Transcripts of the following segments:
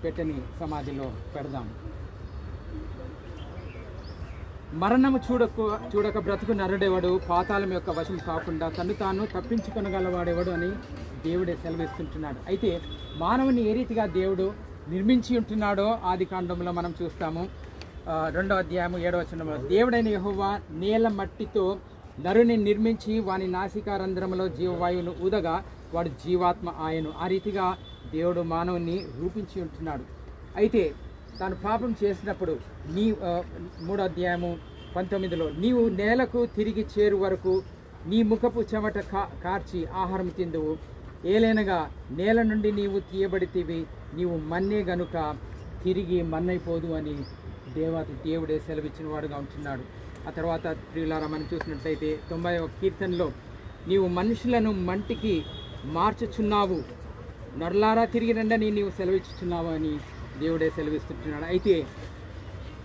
పెట్టని సమాధిలో పెడదాం. మరణము చూడక బ్రతుకు నరుడెవడు, పాతాళం యొక్క వశం కాకుండా తను తాను తప్పించుకొనగలవాడెవడు అని దేవుడే సెలవిస్తుంటున్నాడు. అయితే మానవుని ఏ రీతిగా దేవుడు నిర్మించి ఉంటున్నాడో ఆది కాండంలో మనం చూస్తాము. 2వ అధ్యాయము 7వ వచనంలో, దేవుడైన యెహోవా నేల మట్టితో నరుని నిర్మించి వాని నాసికారంధ్రములో జీవవాయువును ఊదగా వాడు జీవాత్మ ఆయను. ఆ రీతిగా దేవుడు మానవుని రూపించి ఉంటున్నాడు. అయితే తాను పాపం చేసినప్పుడు 3వ అధ్యాయము 19లో, నీవు నేలకు తిరిగి చేరు వరకు నీ ముఖపు చెమట కార్చి ఆహారం తిందువు, ఏలైనగా నేల నుండి నీవు తీయబడితివి, నీవు మన్నే గనుక తిరిగి మన్నైపోదు అని దేవుడే సెలవిచ్చిన వాడుగా ఉంటున్నాడు. ఆ తర్వాత ప్రియులారా మనం చూసినట్లయితే 90వ కీర్తనలో, నీవు మనుషులను మంటికి మార్చుచున్నావు, నరులారా తిరిగి రండని నీవు సెలవిచ్చుచున్నావు అని దేవుడే సెలవిస్తున్నాడు. అయితే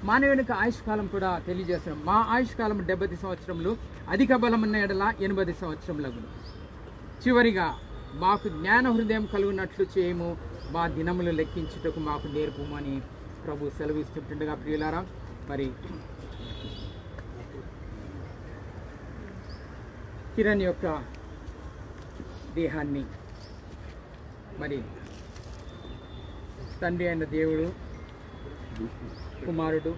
మానవునికి ఆయుష్కాలం కూడా తెలియజేస్తున్నాం. మా ఆయుష్కాలం 70 సంవత్సరములు, అధిక బలం ఉన్న ఎడల 80 సంవత్సరములకు. చివరిగా మాకు జ్ఞాన హృదయం కలుగునట్లు చేయము, మా దినములు లెక్కించుటకు మాకు నేర్పుమని ప్రభు సెలవిస్తుండగా ప్రియులారా, మరి కిరణ్ యొక్క దేహాన్ని మరి తండ్రి అయిన దేవుడు, కుమారుడు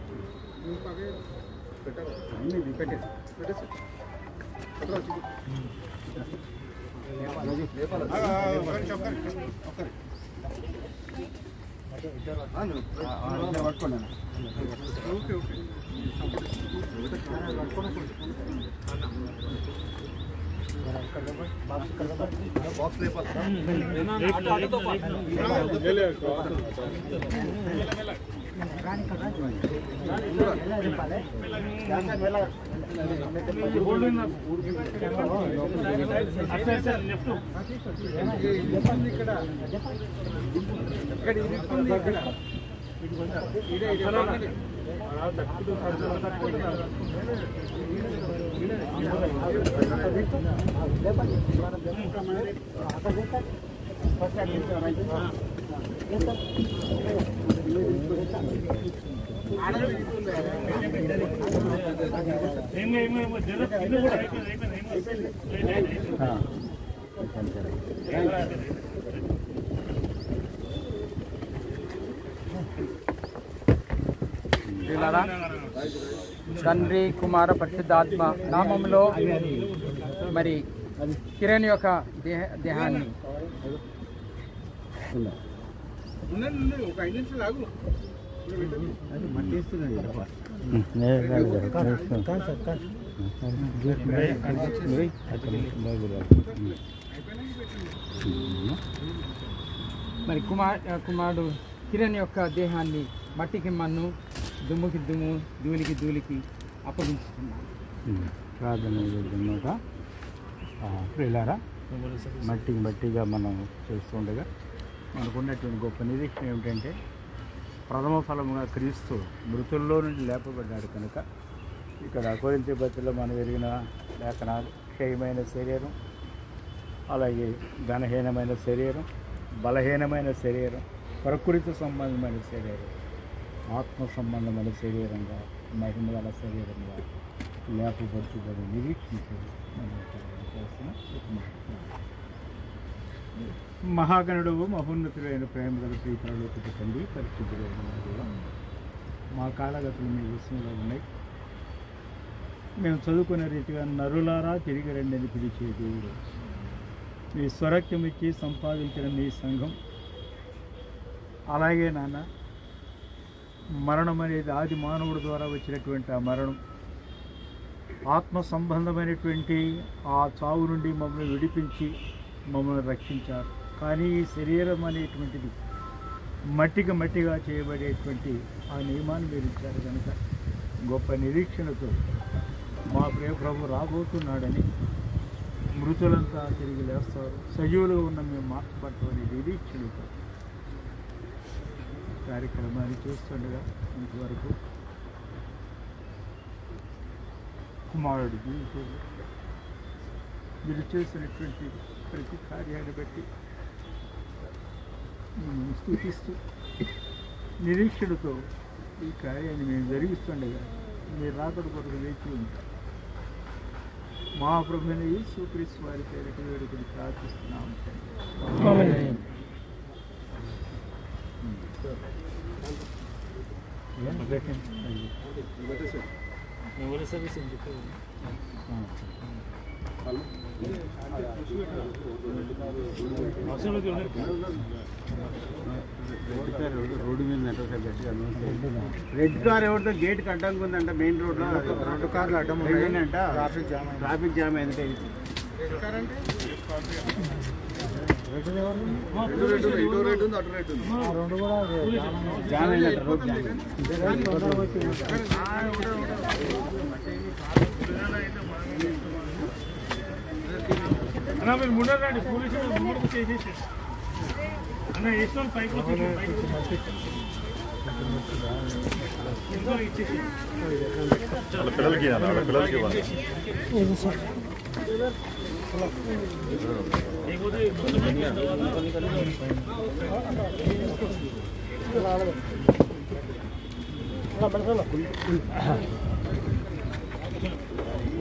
తండ్రి కుమార పరిశుద్ధాత్మ నామములో మరి కిరణ్ యొక్క దేహాన్ని మరి కుమారుడు కిరణ్ యొక్క దేహాన్ని మట్టికి మన్ను, దుమ్ముకి దుమ్ము, ధూళికి ధూళికి అప్పగించుకున్నాను. ప్రార్థన ప్రియులారా, మట్టిగా మనం చేస్తుండగా మనకున్నటువంటి గొప్ప నిరీక్షణ ఏమిటంటే, ప్రథమ ఫలముగా క్రీస్తు మృతుల్లో నుండి లేపబడ్డాడు కనుక ఇక్కడ కొరింథీ పత్రికలో మనం ఎరిగిన లేఖనాలు, క్షయమైన శరీరం, అలాగే ఘనహీనమైన శరీరం, బలహీనమైన శరీరం, ప్రకృతి సంబంధమైన శరీరం, ఆత్మ సంబంధమైన శరీరంగా, మహిమగల శరీరంగా లేపబడుతుందని నిరీక్షించారు. మహాగణుడు మహోన్నతుడైన ప్రేమ గల ప్రీతులలోకి తండ్రి, పరిశుద్ధులైన దేవా, మా కాలగతులు మీ విషయంలో ఉన్నాయి. మేము చదువుకునే రీతిగా నరులారా తిరిగి రండి అని పిలిచే దేవుడు, మీ స్వరక్యం ఇచ్చి సంపాదించిన మీ సంఘం, అలాగే నాన్న మరణం అనేది ఆది మానవుడి ద్వారా వచ్చినటువంటి ఆ మరణం, ఆత్మ సంబంధమైనటువంటి ఆ చావు నుండి మమ్మల్ని విడిపించి మమ్మల్ని రక్షించారు. కానీ ఈ శరీరం అనేటువంటిది మట్టిగా చేయబడేటువంటి ఆ నియమాన్ని మీరు ఇచ్చారు కనుక గొప్ప నిరీక్షణతో మా ప్రియ ప్రభు రాబోతున్నాడని, మృతులంతా తిరిగి లేస్తారు, సజీవులుగా ఉన్న మేము మార్చబడతామని నిరీక్షణతో కార్యక్రమాన్ని చేస్తుండగా ఇంతవరకు కుమారుడి జీవితంలో మీరు చేసినటువంటి ప్రతి కార్యాన్ని బట్టి స్తుతిస్తూ నిరీక్షణతో ఈ కార్యాన్ని మేము జరిగిస్తుండగా మీరు రాకడ కొరకు వేచి ఉంటాం. మా ప్రభుని యేసుక్రీస్తు వారి పేరిట వేడుకలు ప్రార్థిస్తున్నాము. రెడ్ కార్ ఎవరితో గేట్ కట్టడానికి ఉందంట, మెయిన్ రోడ్ లో 2 కార్లు అడ్డం ఉన్నాయంట, ట్రాఫిక్ జామ్ అయిందంటే. జామ్ అయిందంట, రోడ్ అన్న మీరు ముందరండి, పోలీసులు ముందుకు చేసేసి అన్న వేసుకొని పైకి ఇచ్చేసి పిల్లలకి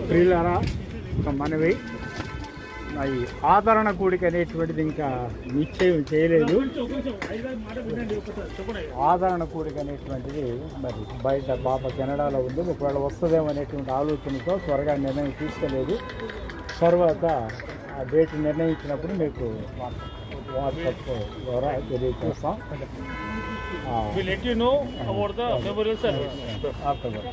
ప్రియులారా, ఒక మనవి, ఈ ఆదరణ కూడిక అనేటువంటిది ఇంకా నిశ్చయం చేయలేదు. ఆదరణ కూడిక అనేటువంటిది మరి బయట కెనడాలో ఉంది. ఒకవేళ వస్తుందేమో అనేటువంటి ఆలోచనతో త్వరగా నిర్ణయం తీసుకోలేదు. తర్వాత ఆ డేట్ నిర్ణయించినప్పుడు మీకు వాట్సాప్ ద్వారా తెలియజేస్తాం. We'll let you know about the memorial service. Afterwards.